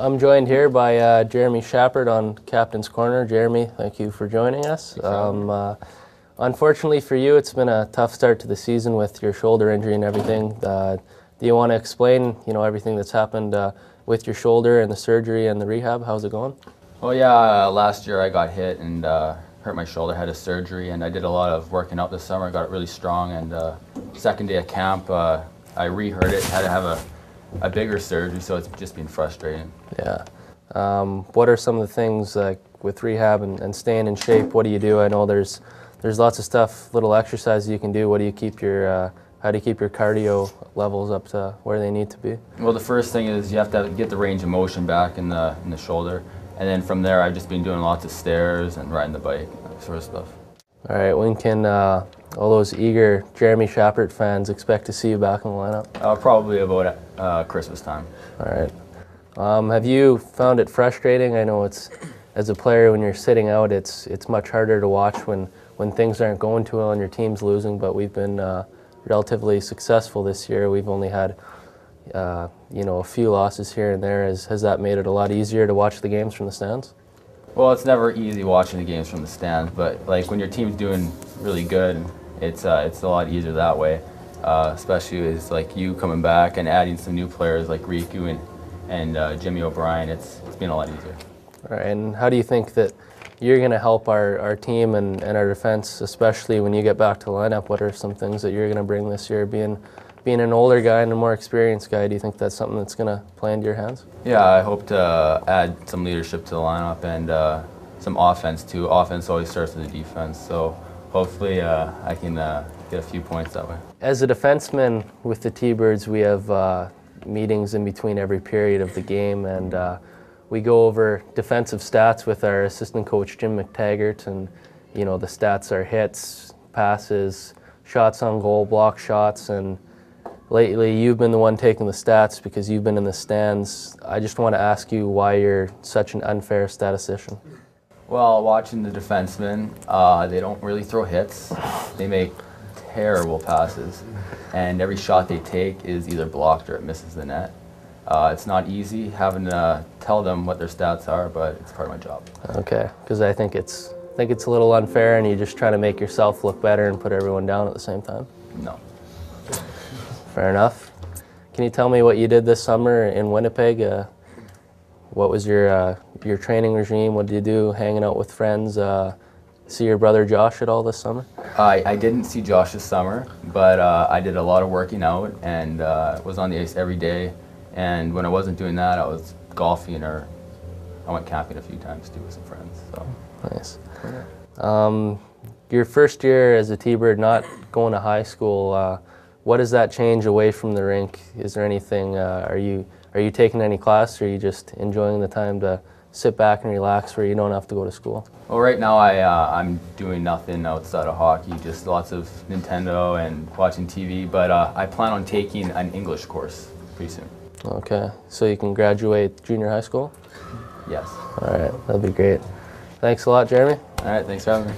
I'm joined here by Jeremy Schappert on Captain's Corner. Jeremy, thank you for joining us. Unfortunately for you, it's been a tough start to the season with your shoulder injury and everything. Do you want to explain, everything that's happened with your shoulder and the surgery and the rehab? How's it going? Well, yeah, last year I got hit and hurt my shoulder, had a surgery, and I did a lot of working out this summer. I got really strong, and second day of camp, I re-hurt it, had to have a bigger surgery, so it's just been frustrating. Yeah. What are some of the things like with rehab and staying in shape? What do you do? I know there's lots of stuff, little exercises you can do. What do you keep your how do you keep your cardio levels up to where they need to be? Well, the first thing is you have to get the range of motion back in the shoulder, and then from there I've just been doing lots of stairs and riding the bike, that sort of stuff. All right, when can all those eager Jeremy Schappert fans expect to see you back in the lineup? Probably about Christmas time. All right. Have you found it frustrating? I know it's, as a player, when you're sitting out, it's much harder to watch when things aren't going too well and your team's losing, but we've been relatively successful this year. We've only had a few losses here and there. Has that made it a lot easier to watch the games from the stands? Well, it's never easy watching the games from the stands, but like when your team's doing really good, it's a lot easier that way. Especially with like you coming back and adding some new players like Riku and Jimmy O'Brien. It's been a lot easier. All right, and how do you think that you're going to help our team and our defense, especially when you get back to the lineup? What are some things that you're going to bring this year? Being an older guy and a more experienced guy, do you think that's something that's going to play into your hands? Yeah, I hope to add some leadership to the lineup and some offense too. Offense always starts with the defense, so hopefully I can get a few points that way. As a defenseman with the T-Birds, we have meetings in between every period of the game, and we go over defensive stats with our assistant coach Jim McTaggart, and the stats are hits, passes, shots on goal, block shots, and lately you've been the one taking the stats because you've been in the stands. I just want to ask you why you're such an unfair statistician. Well, watching the defensemen, they don't really throw hits. They make terrible passes, and every shot they take is either blocked or it misses the net. It's not easy having to tell them what their stats are, but it's part of my job. Okay, because I think it's a little unfair, and you just try to make yourself look better and put everyone down at the same time. No. Fair enough. Can you tell me what you did this summer in Winnipeg? What was your training regime? What did you do? Hanging out with friends? See your brother Josh at all this summer? I didn't see Josh this summer, but I did a lot of working out and was on the ice every day. And when I wasn't doing that, I was golfing or I went camping a few times too with some friends. So. Nice. Yeah. Your first year as a T-Bird, not going to high school, what does that change away from the rink? Is there anything, are you taking any class, or are you just enjoying the time to sit back and relax where you don't have to go to school? Well, right now I'm doing nothing outside of hockey, just lots of Nintendo and watching TV, but I plan on taking an English course pretty soon. Okay, so you can graduate junior high school? Yes. All right, that'll be great. Thanks a lot, Jeremy. All right, thanks for having me.